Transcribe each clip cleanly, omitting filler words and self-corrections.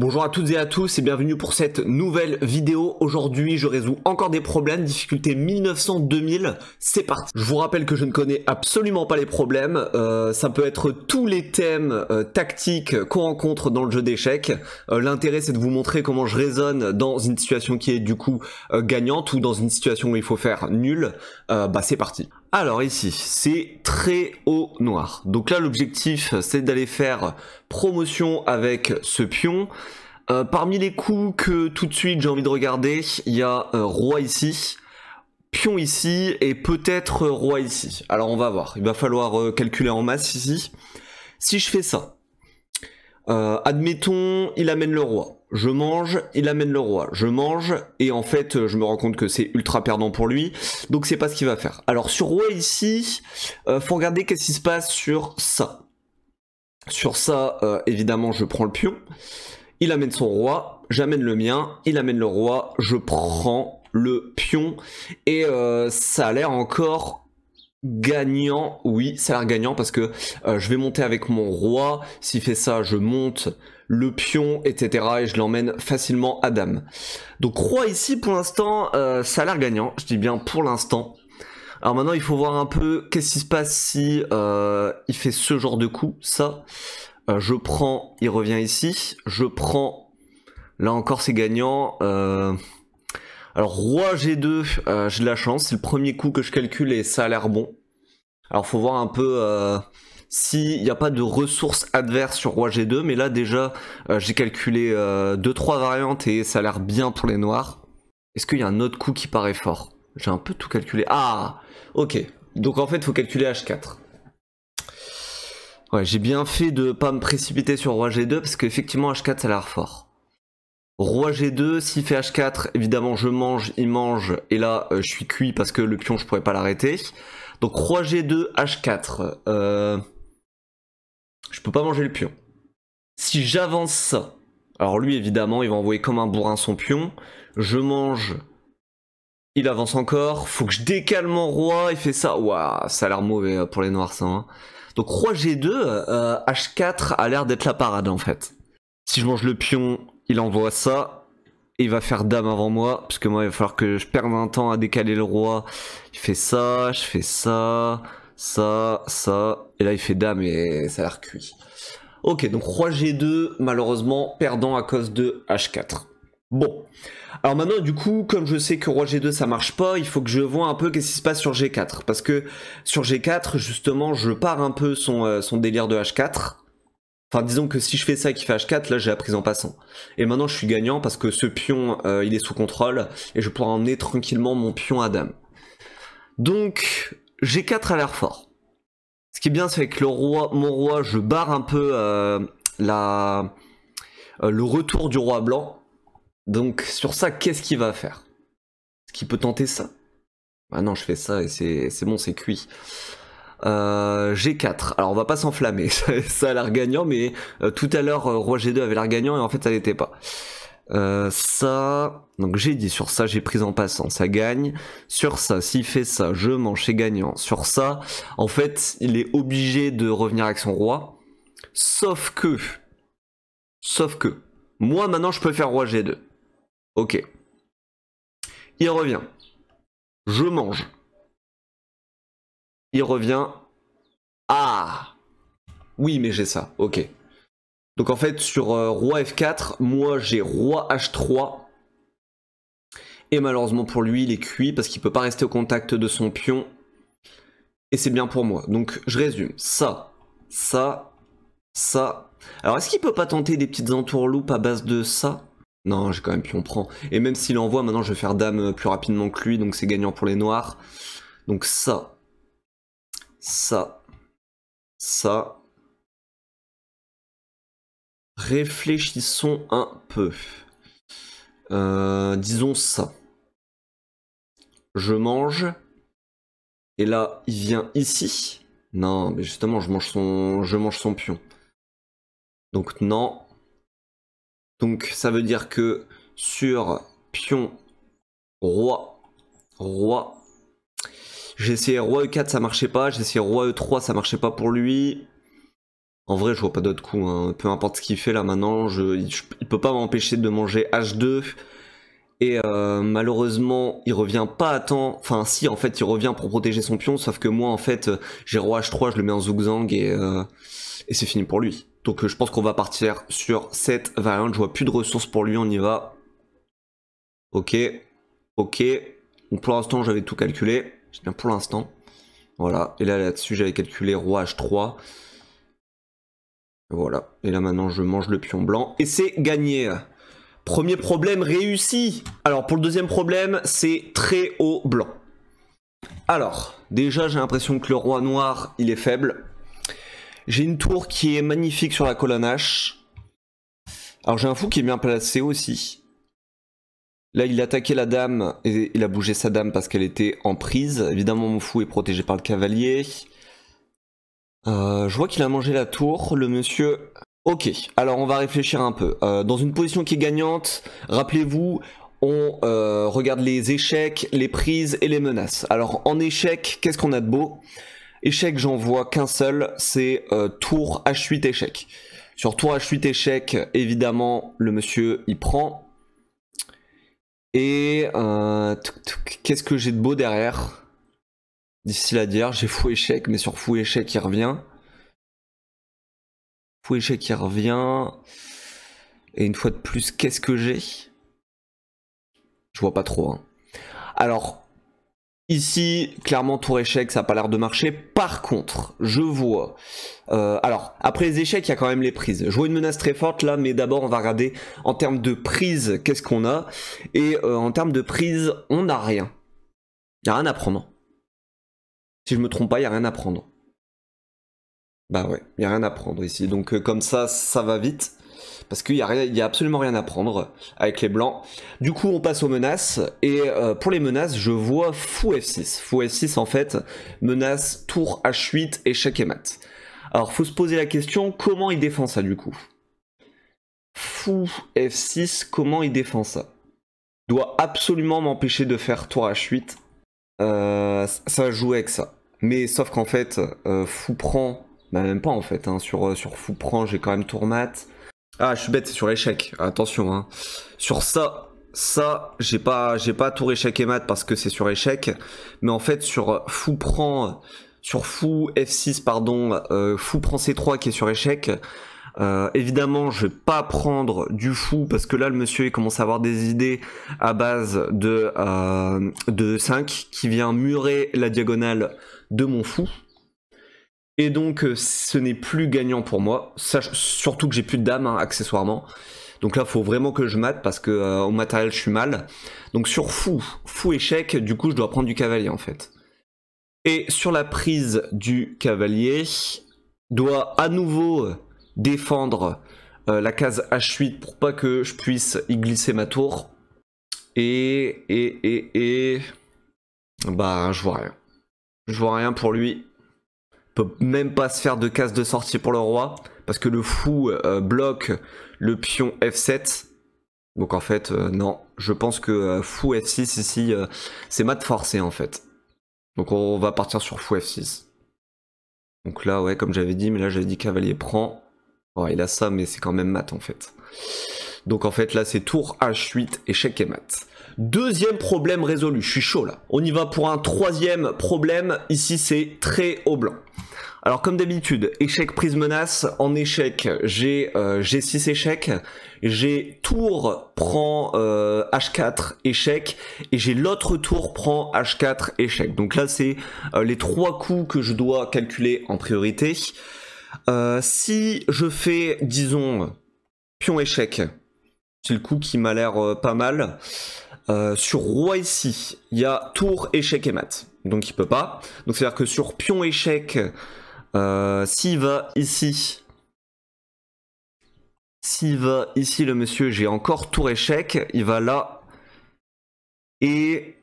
Bonjour à toutes et à tous et bienvenue pour cette nouvelle vidéo. Aujourd'hui je résous encore des problèmes, difficulté 1900-2000, c'est parti. Je vous rappelle que je ne connais absolument pas les problèmes, ça peut être tous les thèmes tactiques qu'on rencontre dans le jeu d'échecs. L'intérêt c'est de vous montrer comment je raisonne dans une situation qui est du coup gagnante ou dans une situation où il faut faire nul. C'est parti. Alors ici, c'est très haut noir. Donc là, l'objectif, c'est d'aller faire promotion avec ce pion. Parmi les coups que tout de suite j'ai envie de regarder, il y a roi ici, pion ici et peut-être roi ici. Alors on va voir, il va falloir calculer en masse ici. Si je fais ça, admettons, il amène le roi. Je mange, il amène le roi. Je mange, et en fait, je me rends compte que c'est ultra perdant pour lui. Donc c'est pas ce qu'il va faire. Alors sur roi ici, faut regarder qu'est-ce qui se passe sur ça. Sur ça, évidemment, je prends le pion. Il amène son roi, j'amène le mien. Il amène le roi, je prends le pion. Et ça a l'air encore gagnant. Oui, ça a l'air gagnant parce que je vais monter avec mon roi. S'il fait ça, je monte le pion, etc. et je l'emmène facilement à dame. Donc roi ici, pour l'instant, ça a l'air gagnant. Je dis bien pour l'instant. Alors maintenant, il faut voir un peu qu'est-ce qui se passe si il fait ce genre de coup, ça. Je prends, il revient ici. Je prends, là encore c'est gagnant. Alors roi G2, j'ai de la chance. C'est le premier coup que je calcule et ça a l'air bon. Alors faut voir un peu... s'il n'y a pas de ressources adverses sur roi G2, mais là déjà j'ai calculé 2-3 variantes et ça a l'air bien pour les noirs. Est-ce qu'il y a un autre coup qui paraît fort? J'ai un peu tout calculé. Ah, ok. Donc en fait il faut calculer H4. Ouais, j'ai bien fait de pas me précipiter sur roi G2 parce qu'effectivement H4 ça a l'air fort. Roi G2, s'il fait H4, évidemment je mange, il mange, et là je suis cuit parce que le pion je pourrais pas l'arrêter. Donc roi G2, H4, je peux pas manger le pion. Si j'avance ça, alors lui évidemment il va envoyer comme un bourrin son pion, je mange, il avance encore, faut que je décale mon roi, il fait ça, waouh, ça a l'air mauvais pour les noirs ça. Hein. Donc roi G2, H4 a l'air d'être la parade en fait. Si je mange le pion, il envoie ça. Et il va faire dame avant moi, parce que moi il va falloir que je perde un temps à décaler le roi. Il fait ça, je fais ça, ça, ça. Et là il fait dame et ça a l'air cuit. Ok, donc roi G2, malheureusement, perdant à cause de H4. Bon. Alors maintenant, du coup, comme je sais que roi G2 ça marche pas, il faut que je vois un peu qu'est-ce qui se passe sur G4. Parce que sur G4, justement, je pars un peu son délire de H4. Enfin, disons que si je fais ça et qu'il fait H4, là j'ai la prise en passant. Et maintenant je suis gagnant parce que ce pion, il est sous contrôle et je pourrai emmener tranquillement mon pion à dame. Donc, G4 a l'air fort. Ce qui est bien, c'est avec le roi, mon roi, je barre un peu le retour du roi blanc. Donc, sur ça, qu'est-ce qu'il va faire? Est-ce qu'il peut tenter ça? Ah non, je fais ça et c'est bon, c'est cuit. G4, alors on va pas s'enflammer, ça a l'air gagnant, mais tout à l'heure roi G2 avait l'air gagnant et en fait ça l'était pas. Ça, donc j'ai dit sur ça j'ai prise en passant, ça gagne. Sur ça, s'il fait ça, je mange, c'est gagnant. Sur ça, en fait, il est obligé de revenir avec son roi, sauf que, moi maintenant je peux faire roi G2. Ok. Il revient. Je mange. Il revient. Ah! Oui, mais j'ai ça, ok. Donc en fait, sur roi F4, moi j'ai roi H3. Et malheureusement pour lui, il est cuit parce qu'il peut pas rester au contact de son pion. Et c'est bien pour moi. Donc je résume. Ça, ça, ça. Alors est-ce qu'il peut pas tenter des petites entourloupes à base de ça? Non, j'ai quand même pion prend. Et même s'il envoie, maintenant je vais faire dame plus rapidement que lui, donc c'est gagnant pour les noirs. Donc ça. Ça. Ça. Réfléchissons un peu. Disons ça. Je mange. Et là, il vient ici. Non, mais justement, je mange son pion. Donc non. Donc ça veut dire que sur pion, roi, roi. J'ai essayé roi E4, ça marchait pas. J'ai essayé roi E3, ça marchait pas pour lui. En vrai, je vois pas d'autre coup, hein. Peu importe ce qu'il fait là maintenant, il peut pas m'empêcher de manger H2. Et malheureusement, il revient pas à temps. Enfin, si, en fait, il revient pour protéger son pion, sauf que moi, en fait, j'ai roi H3, je le mets en Zugzang et c'est fini pour lui. Donc, je pense qu'on va partir sur cette variante. Je vois plus de ressources pour lui, on y va. Ok, ok. Donc, pour l'instant, j'avais tout calculé. C'est bien pour l'instant. Voilà. Et là-dessus, j'avais calculé roi H3. Voilà. Et là, maintenant, je mange le pion blanc. Et c'est gagné. Premier problème réussi. Alors pour le deuxième problème, c'est très haut blanc. Alors, déjà j'ai l'impression que le roi noir, il est faible. J'ai une tour qui est magnifique sur la colonne H. Alors j'ai un fou qui est bien placé aussi. Là il a attaqué la dame et il a bougé sa dame parce qu'elle était en prise. Évidemment mon fou est protégé par le cavalier. Je vois qu'il a mangé la tour, le monsieur... Ok, alors on va réfléchir un peu. Dans une position qui est gagnante, rappelez-vous, on regarde les échecs, les prises et les menaces. Alors en échec, qu'est-ce qu'on a de beau? Échec, j'en vois qu'un seul, c'est tour H8 échec. Sur tour H8 échec, évidemment, le monsieur il prend. Et qu'est-ce que j'ai de beau derrière? Difficile à dire, j'ai fou échec, mais sur fou échec il revient. Fou échec qui revient. Et une fois de plus, qu'est-ce que j'ai? Je vois pas trop. Hein. Alors, ici, clairement, tour échec, ça n'a pas l'air de marcher. Par contre, je vois... alors, après les échecs, il y a quand même les prises. Je vois une menace très forte là, mais d'abord, on va regarder en termes de prise, qu'est-ce qu'on a. Et en termes de prise, on n'a rien. Il n'y a rien à prendre. Si je me trompe pas, il n'y a rien à prendre. Bah ouais, il n'y a rien à prendre ici. Donc comme ça, ça va vite. Parce qu'il y a absolument rien à prendre avec les blancs. Du coup, on passe aux menaces. Et pour les menaces, je vois fou F6. Fou F6, en fait, menace tour H8, échec et mat. Alors, faut se poser la question, comment il défend ça, du coup? Fou F6, comment il défend ça? Doit absolument m'empêcher de faire tour H8. Ça va jouer avec ça. Mais sauf qu'en fait, fou prend... Bah même pas en fait, hein. Sur fou prend, j'ai quand même tour mat. Ah, je suis bête, c'est sur échec. Attention, hein. Sur ça, j'ai pas tour échec et mat parce que c'est sur échec. Mais en fait, sur fou prend, sur fou F6, pardon, fou prend C3 qui est sur échec. Évidemment, je vais pas prendre du fou parce que là, le monsieur il commence à avoir des idées à base de 5 qui vient murer la diagonale de mon fou. Et donc ce n'est plus gagnant pour moi, surtout que j'ai plus de dame hein, accessoirement. Donc là faut vraiment que je mate parce que au matériel je suis mal. Donc sur fou échec, du coup je dois prendre du cavalier en fait. Et sur la prise du cavalier, doit à nouveau défendre la case H8 pour pas que je puisse y glisser ma tour. Et... Bah je vois rien. Je vois rien pour lui. Peut même pas se faire de case de sortie pour le roi parce que le fou bloque le pion F7 donc en fait non je pense que fou F6 ici c'est mat forcé en fait donc on va partir sur fou F6 donc là ouais comme j'avais dit mais là j'avais dit cavalier prend ouais, il a ça mais c'est quand même mat en fait donc en fait là c'est tour H8 échec et mat. Deuxième problème résolu, je suis chaud là. On y va pour un troisième problème, ici c'est très haut blanc. Alors comme d'habitude, échec prise menace, en échec j'ai G6 échec, j'ai tour prend H4 échec, et j'ai l'autre tour prend H4 échec. Donc là c'est les trois coups que je dois calculer en priorité. Si je fais, disons, pion échec, c'est le coup qui m'a l'air pas mal. Sur roi ici, il y a tour échec et mat, donc il peut pas. Donc c'est à dire que sur pion échec, s'il va ici le monsieur, j'ai encore tour échec, il va là et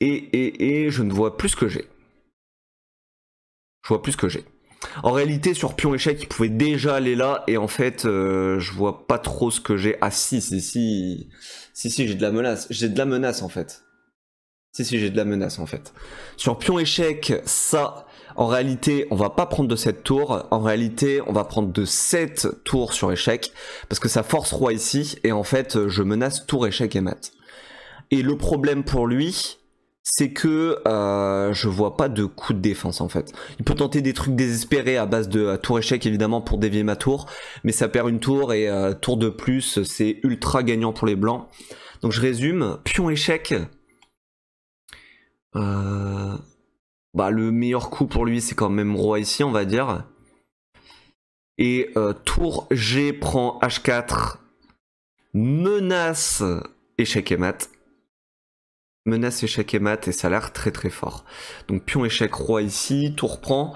je ne vois plus ce que j'ai. Je vois plus ce que j'ai. En réalité, sur pion échec, il pouvait déjà aller là, et en fait, je vois pas trop ce que j'ai. Ah si, j'ai de la menace. J'ai de la menace, en fait. Si, j'ai de la menace en fait. Sur pion échec, ça, en réalité, on va pas prendre de 7 tours. En réalité, on va prendre de 7 tours sur échec. Parce que ça force roi ici. Et en fait, je menace tour échec et mat. Et le problème pour lui, c'est que je vois pas de coup de défense en fait. Il peut tenter des trucs désespérés à base de tour échec évidemment pour dévier ma tour. Mais ça perd une tour et tour de plus, c'est ultra gagnant pour les blancs. Donc je résume, pion échec... bah, le meilleur coup pour lui c'est quand même roi ici on va dire. Et tour G prend H4, menace échec et mat. Menace échec et mat et ça a l'air très très fort. Donc pion échec roi ici, tour prend.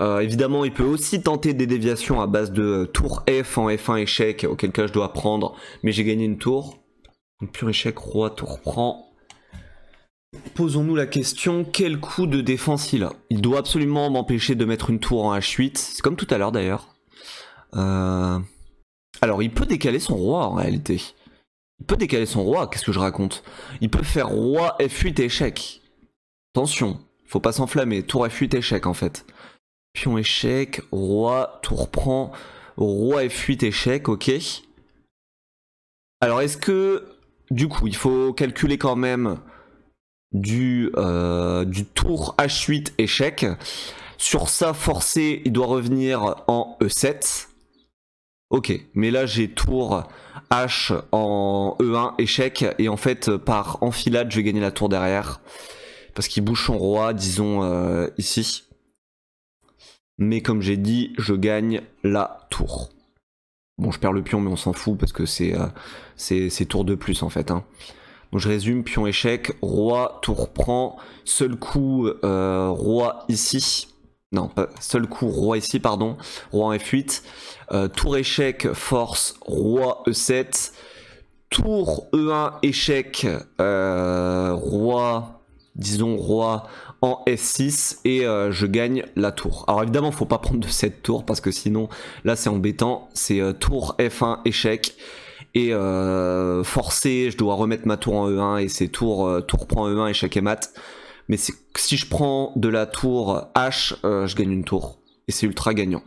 Évidemment il peut aussi tenter des déviations à base de tour F en F1 échec, auquel cas je dois prendre, mais j'ai gagné une tour. Donc pion échec roi, tour prend. Posons-nous la question, quel coup de défense il a? Il doit absolument m'empêcher de mettre une tour en H8, c'est comme tout à l'heure d'ailleurs. Alors il peut décaler son roi en réalité. Il peut décaler son roi, qu'est-ce que je raconte? Il peut faire roi F8 échec. Attention, faut pas s'enflammer, tour F8 échec en fait. Pion échec, roi, tour prend, roi F8 échec, ok. Alors est-ce que, du coup, il faut calculer quand même... du tour H8 échec. Sur ça forcé il doit revenir en E7. Ok, mais là j'ai tour H en E1 échec et en fait par enfilade je vais gagner la tour derrière parce qu'il bouge son roi disons ici. Mais comme j'ai dit je gagne la tour. Bon je perds le pion mais on s'en fout parce que c'est tour de plus en fait hein. Donc je résume, pion échec, roi, tour prend, seul coup roi ici, non pas seul coup roi ici pardon, roi en F8, tour échec, force, roi E7, tour E1 échec, roi, disons roi en F6 et je gagne la tour. Alors évidemment faut pas prendre de 7 tours parce que sinon là c'est embêtant, c'est tour F1 échec. Et forcé, je dois remettre ma tour en E1 et c'est tour prend E1 échec et mat. Mais si je prends de la tour H, je gagne une tour. Et c'est ultra gagnant.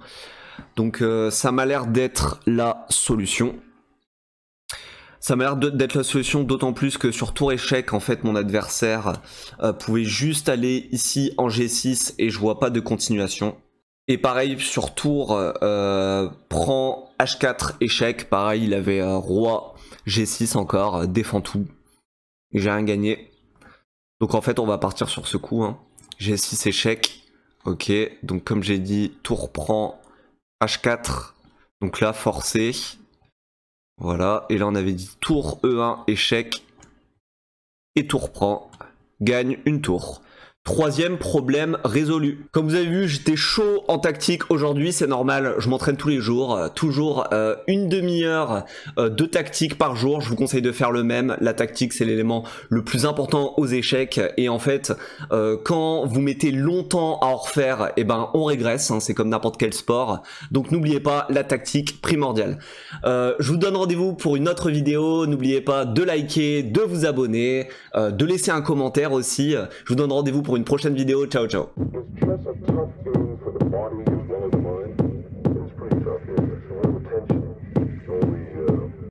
Donc ça m'a l'air d'être la solution. Ça m'a l'air d'être la solution d'autant plus que sur tour échec, en fait, mon adversaire pouvait juste aller ici en G6 et je vois pas de continuation. Et pareil sur tour prend H4 échec, pareil il avait roi G6 encore, défend tout. Et j'ai rien gagné. Donc en fait on va partir sur ce coup. Hein. G6 échec. Ok, donc comme j'ai dit, tour prend H4. Donc là forcé. Voilà, et là on avait dit tour E1 échec. Et tour prend, gagne une tour. Troisième problème résolu. Comme vous avez vu, j'étais chaud en tactique aujourd'hui, c'est normal, je m'entraîne tous les jours, toujours une demi-heure de tactique par jour, je vous conseille de faire le même. La tactique c'est l'élément le plus important aux échecs et en fait quand vous mettez longtemps à en refaire, et ben on régresse, hein, c'est comme n'importe quel sport, donc n'oubliez pas la tactique primordiale. Je vous donne rendez-vous pour une autre vidéo, n'oubliez pas de liker, de vous abonner, de laisser un commentaire aussi, je vous donne rendez-vous pour une prochaine vidéo. Ciao ciao.